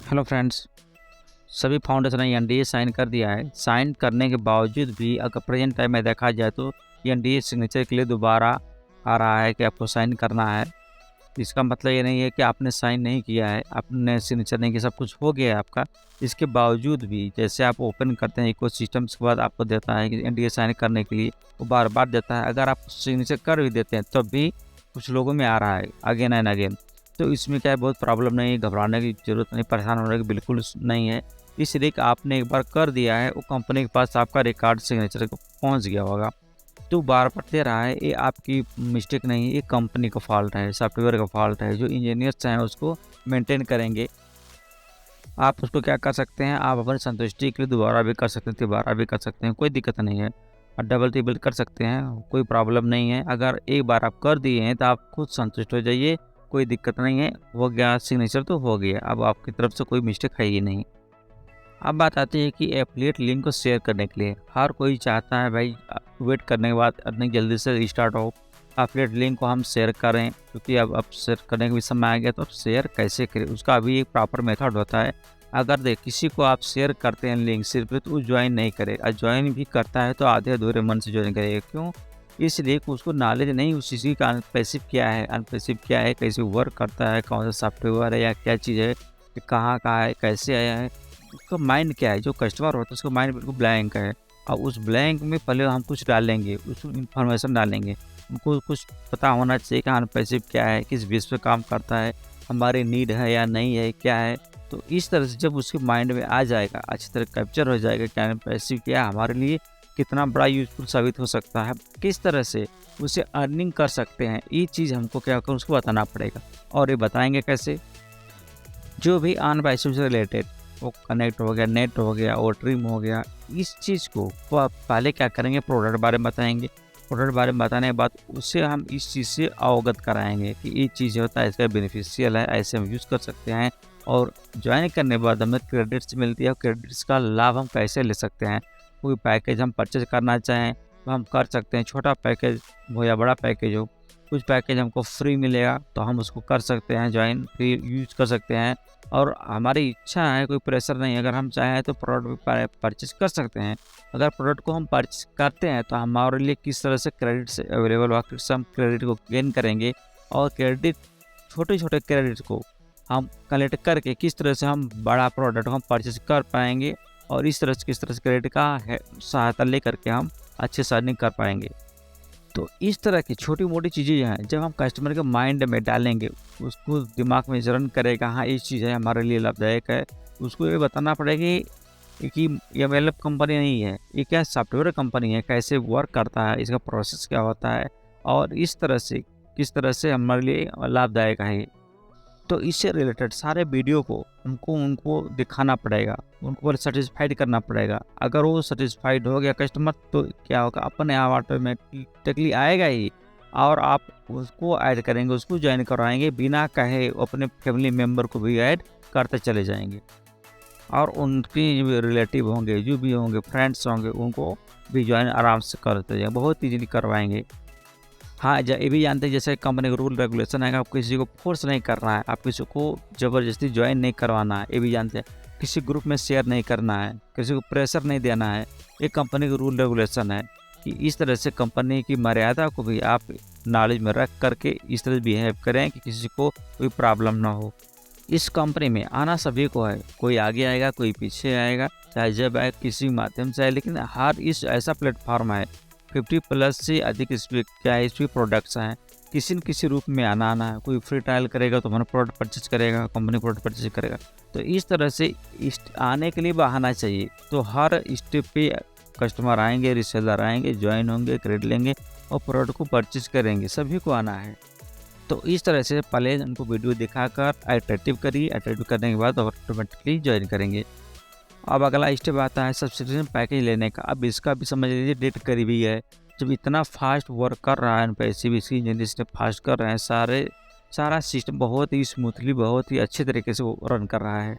Hello friends, सभी founders ने NDA sign कर दिया है। साइन करने के बावजूद भी अगर प्रेजेंट टाइम में देखा जाए तो एनडीए सिग्नेचर के लिए दोबारा आ रहा है कि आपको साइन करना है। इसका मतलब ये नहीं है कि आपने साइन नहीं किया है, आपने सिग्नेचर नहीं किया, सब कुछ हो गया है आपका। इसके बावजूद भी जैसे आप ओपन करते हैं इकोसिस्टम के बाद आपको देता है कि एनडीए साइन करने के लिए, वो बार बार देता है। अगर आप सिग्नेचर कर भी देते हैं तब भी कुछ लोगों में आ रहा है अगेन एंड अगेन। तो इसमें क्या है, बहुत प्रॉब्लम नहीं है, घबराने की ज़रूरत नहीं, परेशान होने की बिल्कुल नहीं है। इसलिए कि आपने एक बार कर दिया है, वो कंपनी के पास आपका रिकॉर्ड सिग्नेचर को पहुंच गया होगा। तो बार बार दे रहा है, ये आपकी मिस्टेक नहीं है, ये कंपनी का फॉल्ट है, सॉफ्टवेयर का फॉल्ट है। जो इंजीनियर्स हैं उसको मेंटेन करेंगे। आप उसको क्या कर सकते हैं, आप अपनी संतुष्टि के लिए दोबारा भी कर सकते हैं, तिबारा भी कर सकते हैं, कोई दिक्कत नहीं है। और डबल टिबल कर सकते हैं, कोई प्रॉब्लम नहीं है। अगर एक बार आप कर दिए हैं तो आप खुद संतुष्ट हो जाइए, कोई दिक्कत नहीं है। हो गया सिग्नेचर तो हो गया, अब आपकी तरफ से कोई मिस्टेक है ही नहीं। अब बात आती है कि एफिलिएट लिंक को शेयर करने के लिए हर कोई चाहता है भाई वेट करने के बाद इतनी जल्दी से स्टार्ट हो, एफिलिएट लिंक को हम शेयर करें। क्योंकि अब शेयर करने का भी समय आ गया, तो अब शेयर कैसे करें उसका भी एक प्रॉपर मेथड होता है। अगर देख किसी को आप शेयर करते हैं लिंक सिर्फ, तो वो ज्वाइन नहीं करे, और ज्वाइन भी करता है तो आधे अधूरे मन से ज्वाइन करेगा। क्यों? इसलिए कि उसको नॉलेज नहीं उस चीज़ की, अनपैसिव क्या है, अनपैसिव क्या है, कैसे वर्क करता है, कौन सा सॉफ्टवेयर है या क्या चीज़ है, कहाँ का है, कैसे आया है, उसका माइंड क्या है। जो कस्टमर होता है उसका माइंड बिल्कुल ब्लैंक है, और उस ब्लैंक में पहले हम कुछ डालेंगे, उस इन्फॉर्मेशन डालेंगे। उनको कुछ पता होना चाहिए कि अनपैसिव क्या है, किस बेस पे काम करता है, हमारी नीड है या नहीं है, क्या है। तो इस तरह से जब उसके माइंड में आ जाएगा, अच्छी तरह कैप्चर हो जाएगा कि अनपैसिव क्या है, हमारे लिए कितना बड़ा यूजफुल साबित हो सकता है, किस तरह से उसे अर्निंग कर सकते हैं, ये चीज़ हमको क्या कर उसको बताना पड़ेगा। और ये बताएंगे कैसे, जो भी अनपैसिव से रिलेटेड, वो कनेक्ट हो गया, नेट हो गया और ट्रिम हो गया, इस चीज़ को वो आप पहले क्या करेंगे, प्रोडक्ट बारे में बताएंगे। प्रोडक्ट बारे में बताने के बाद उससे हम इस चीज़ से अवगत कराएंगे कि ये चीज़ होता है, इसका बेनिफिशियल है, ऐसे हम यूज़ कर सकते हैं। और ज्वाइन करने के बाद हमें क्रेडिट्स मिलती है, और क्रेडिट्स का लाभ हम कैसे ले सकते हैं। कोई पैकेज हम परचेज करना चाहें तो हम कर सकते हैं, छोटा पैकेज हो या बड़ा पैकेज हो। कुछ पैकेज हमको फ्री मिलेगा तो हम उसको कर सकते हैं, ज्वाइन फ्री यूज कर सकते हैं। और हमारी इच्छा है, कोई प्रेशर नहीं है, अगर हम चाहें तो प्रोडक्ट परचेज कर सकते हैं। अगर प्रोडक्ट को हम परचेज करते हैं तो हमारे लिए किस तरह से क्रेडिट से अवेलेबल हुआ, किस हम क्रेडिट को गेन करेंगे, और क्रेडिट छोटे छोटे क्रेडिट को हम कलेक्ट करके किस तरह से हम बड़ा प्रोडक्ट हम परचेज कर पाएंगे, और इस तरह से किस तरह से क्रेडिट का सहायता लेकर के हम अच्छे से अर्निंग कर पाएंगे। तो इस तरह की छोटी मोटी चीज़ें जो हैं, जब हम कस्टमर के माइंड में डालेंगे, उसको दिमाग में रन करेगा, हाँ ये चीज़ है हमारे लिए लाभदायक है। उसको ये बताना पड़ेगा कि ये मतलब कंपनी नहीं है, ये क्या सॉफ्टवेयर कंपनी है, कैसे वर्क करता है, इसका प्रोसेस क्या होता है, और इस तरह से किस तरह से हमारे लिए लाभदायक है। तो इससे रिलेटेड सारे वीडियो को हमको उनको दिखाना पड़ेगा, उनको पहले सेटिस्फाइड करना पड़ेगा। अगर वो सेटिस्फाइड हो गया कस्टमर, तो क्या होगा, अपने आप ऑटोमेटिकली आएगा ही, और आप उसको ऐड करेंगे, उसको ज्वाइन करवाएंगे, बिना कहे अपने फैमिली मेम्बर को भी ऐड करते चले जाएंगे। और उनके जो रिलेटिव होंगे, जो भी होंगे, फ्रेंड्स होंगे, उनको भी ज्वाइन आराम से करते जाएंगे, बहुत ईजीली करवाएंगे। हाँ, ये भी जानते हैं जैसे कंपनी का रूल रेगुलेशन है, आप किसी को फोर्स नहीं करना है, आप किसी को ज़बरदस्ती ज्वाइन नहीं करवाना है, ये भी जानते हैं। किसी ग्रुप में शेयर नहीं करना है, किसी को प्रेशर नहीं देना है। ये कंपनी का रूल रेगुलेशन है कि इस तरह से कंपनी की मर्यादा को भी आप नॉलेज में रख करके इस तरह बिहेव करें कि किसी को कोई प्रॉब्लम ना हो। इस कंपनी में आना सभी को है, कोई आगे आएगा, कोई पीछे आएगा, चाहे जब आए किसी माध्यम से आए, लेकिन हर इस ऐसा प्लेटफॉर्म है 50+ से अधिक इस पे प्रोडक्ट्स हैं। किसी न किसी रूप में आना है, कोई फ्री ट्रायल करेगा तो हमारा प्रोडक्ट परचेज करेगा, कंपनी प्रोडक्ट परचेज करेगा। तो इस तरह से आने के लिए बहाना चाहिए। तो हर स्टेप पे कस्टमर आएंगे, रिसेलर आएंगे, ज्वाइन होंगे, क्रेडिट लेंगे और प्रोडक्ट को परचेज करेंगे, सभी को आना है। तो इस तरह से पहले उनको वीडियो दिखाकर अट्रैक्टिव करिए, अट्रैक्टिव करने के बाद ऑटोमेटिकली ज्वाइन करेंगे। अब अगला स्टेप आता है सब्सक्रिप्शन पैकेज लेने का। अब इसका भी समझ लीजिए डेट करीब ही है। जब इतना फास्ट वर्क कर रहा है, पैसे भी इसकी जनरेशन फास्ट कर रहे हैं, सारा सिस्टम बहुत ही स्मूथली, बहुत ही अच्छे तरीके से वो रन कर रहा है।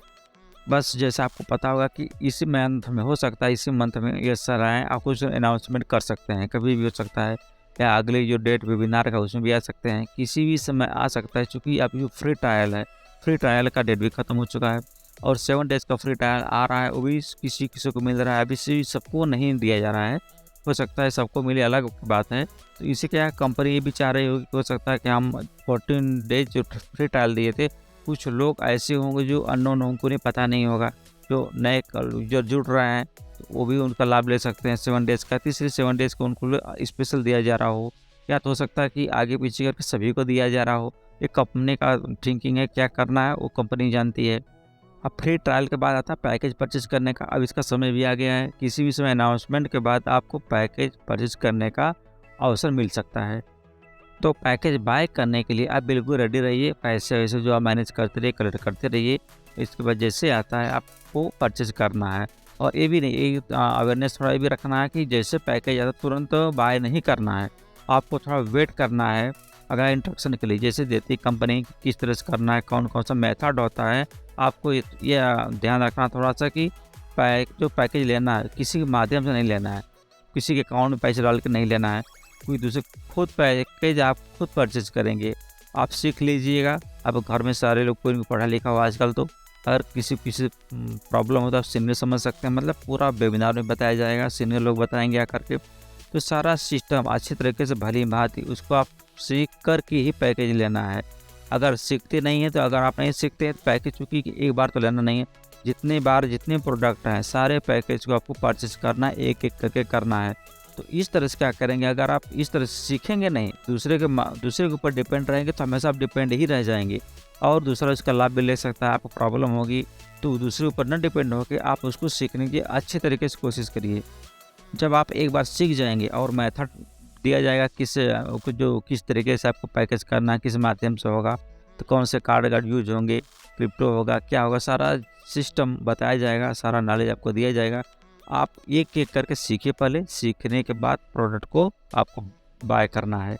बस जैसे आपको पता होगा कि इसी मंथ में हो सकता है, इसी मंथ में ये सारा है, आप कुछ अनाउंसमेंट कर सकते हैं, कभी भी हो सकता है, या अगले जो डेट वेबिनार का उसमें भी आ सकते हैं, किसी भी समय आ सकता है। चूँकि आप जो फ्री ट्रायल है, फ्री ट्रायल का डेट भी ख़त्म हो चुका है। और 7 डेज़ का फ्री ट्रायल आ रहा है, वो भी किसी किसी को मिल रहा है, अभी से सबको नहीं दिया जा रहा है। हो सकता है सबको मिले, अलग बात है। तो इसे क्या है, कंपनी ये भी चाह रही होगी कि हो सकता है कि हम 14 डेज़ जो फ्री ट्रायल दिए थे, कुछ लोग ऐसे होंगे जो अननोन होंगे, उन्हें पता नहीं होगा, जो नए यूज़र जुड़ रहे हैं तो वो भी उनका लाभ ले सकते हैं 7 डेज़ का। तीसरे 7 डेज़ को उनको स्पेशल दिया जा रहा हो, या तो हो सकता है कि आगे पीछे करके सभी को दिया जा रहा हो। ये कंपनी का थिंकिंग है, क्या करना है वो कंपनी जानती है। अब फ्री ट्रायल के बाद आता है पैकेज परचेज़ करने का। अब इसका समय भी आ गया है, किसी भी समय अनाउंसमेंट के बाद आपको पैकेज परचेज़ करने का अवसर मिल सकता है। तो पैकेज बाय करने के लिए आप बिल्कुल रेडी रहिए, पैसे-वैसे जो आप मैनेज करते रहिए, कलेक्ट करते रहिए। इसके बाद जैसे आता है आपको परचेज़ करना है। और ये भी नहीं, एक अवेयरनेस थोड़ा ये भी रखना है कि जैसे पैकेज आता है तुरंत बाय नहीं करना है, आपको थोड़ा वेट करना है। अगर इंस्ट्रक्शन के लिए जैसे देती है कंपनी किस तरह से करना है, कौन-कौन सा मेथड होता है, आपको ये ध्यान रखना थोड़ा-सा कि जो पैकेज लेना है किसी के माध्यम से नहीं लेना है, किसी के अकाउंट में पैसे डाल के नहीं लेना है, कोई दूसरे खुद पैकेज आप खुद परचेज़ करेंगे। आप सीख लीजिएगा, अब घर में सारे लोग कोई पढ़ा लिखा हुआ आजकल, तो अगर किसी प्रॉब्लम हो तो आप सीनियर समझ सकते हैं, मतलब पूरा वेबिनार में बताया जाएगा, सीनियर लोग बताएंगे आकर के। तो सारा सिस्टम अच्छी तरीके से भली-भाँति उसको आप सीख कर के ही पैकेज लेना है। अगर सीखते नहीं हैं तो अगर आप नहीं सीखते हैं तो पैकेज, चूँकि एक बार तो लेना नहीं है, जितने प्रोडक्ट हैं सारे पैकेज को आपको परचेज़ करना है, एक-एक करके करना है। तो इस तरह से क्या करेंगे, अगर आप इस तरह से सीखेंगे नहीं, दूसरे के ऊपर डिपेंड रहेंगे तो हमेशा आप डिपेंड ही रह जाएंगे, और दूसरा उसका लाभ भी ले सकता है। आपको प्रॉब्लम होगी तो दूसरे ऊपर न डिपेंड होकर आप उसको सीखने की अच्छे तरीके से कोशिश करिए। जब आप एक बार सीख जाएंगे और मेथड दिया जाएगा किस तरीके से आपको पैकेज करना है, किस माध्यम से होगा, तो कौन से कार्ड यूज होंगे, क्रिप्टो होगा, क्या होगा, सारा सिस्टम बताया जाएगा, सारा नॉलेज आपको दिया जाएगा। आप एक-एक करके सीखिए पहले, सीखने के बाद प्रोडक्ट को आपको बाय करना है।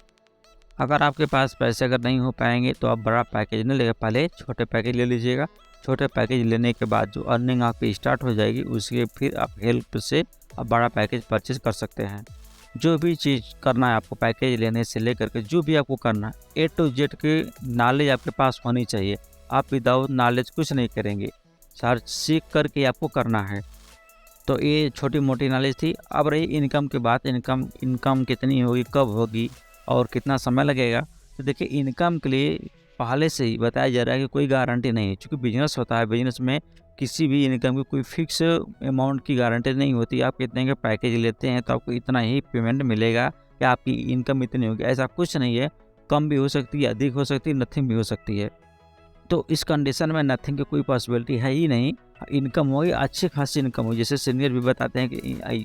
अगर आपके पास पैसे अगर नहीं हो पाएँगे तो आप बड़ा पैकेज नहीं लेगा, पहले छोटे पैकेज ले लीजिएगा। छोटे पैकेज लेने के बाद जो अर्निंग आपकी स्टार्ट हो जाएगी, उसके फिर आप हेल्प से आप बड़ा पैकेज परचेज़ कर सकते हैं। जो भी चीज़ करना है आपको पैकेज लेने से लेकर के जो भी आपको करना है, ए टू जेड की नॉलेज आपके पास होनी चाहिए। आप विदाउट नॉलेज कुछ नहीं करेंगे, सर सीख कर के आपको करना है। तो ये छोटी-मोटी नॉलेज थी। अब रही इनकम की बात, इनकम कितनी होगी, कब होगी और कितना समय लगेगा। तो देखिए, इनकम के लिए पहले से ही बताया जा रहा है कि कोई गारंटी नहीं है, चूँकि बिज़नेस होता है, बिज़नेस में किसी भी इनकम की कोई फिक्स अमाउंट की गारंटी नहीं होती। आप कितने का पैकेज लेते हैं तो आपको इतना ही पेमेंट मिलेगा या आपकी इनकम इतनी होगी, ऐसा कुछ नहीं है। कम भी हो सकती है, अधिक हो सकती है, नथिंग भी हो सकती है। तो इस कंडीशन में नथिंग की कोई पॉसिबिलिटी है ही नहीं। इनकम होगी, अच्छी खासी इनकम हो, जैसे सीनियर भी बताते हैं कि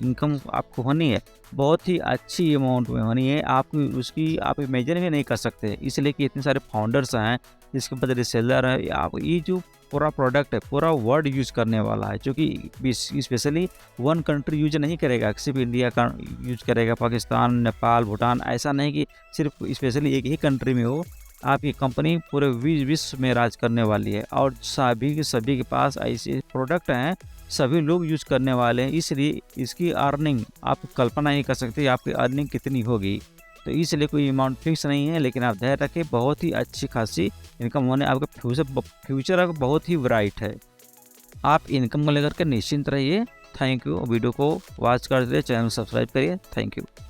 इनकम आपको होनी है, बहुत ही अच्छी अमाउंट में होनी है। उसकी आप इमेजिन भी नहीं कर सकते, इसलिए कि इतने सारे फाउंडर्स हैं, इसके बाद रिसेलर है। आप ये जो पूरा प्रोडक्ट है, पूरा वर्ल्ड यूज़ करने वाला है, क्योंकि स्पेशली वन कंट्री यूज नहीं करेगा, सिर्फ इंडिया का यूज करेगा, पाकिस्तान, नेपाल, भूटान, ऐसा नहीं कि सिर्फ स्पेशली एक ही कंट्री में हो। आपकी कंपनी पूरे विश्व में राज करने वाली है, और सभी के पास ऐसे प्रोडक्ट हैं, सभी लोग यूज़ करने वाले हैं, इसलिए इसकी अर्निंग आप कल्पना नहीं कर सकते आपकी अर्निंग कितनी होगी। तो इसलिए कोई अमाउंट फिक्स नहीं है, लेकिन आप धैर्य रखें, बहुत ही अच्छी खासी इनकम होने, आपका फ्यूचर आपका बहुत ही ब्राइट है। आप इनकम को लेकर के निश्चिंत रहिए। Thank you. वीडियो को वॉच कर दीजिए, चैनल सब्सक्राइब करिए। Thank you.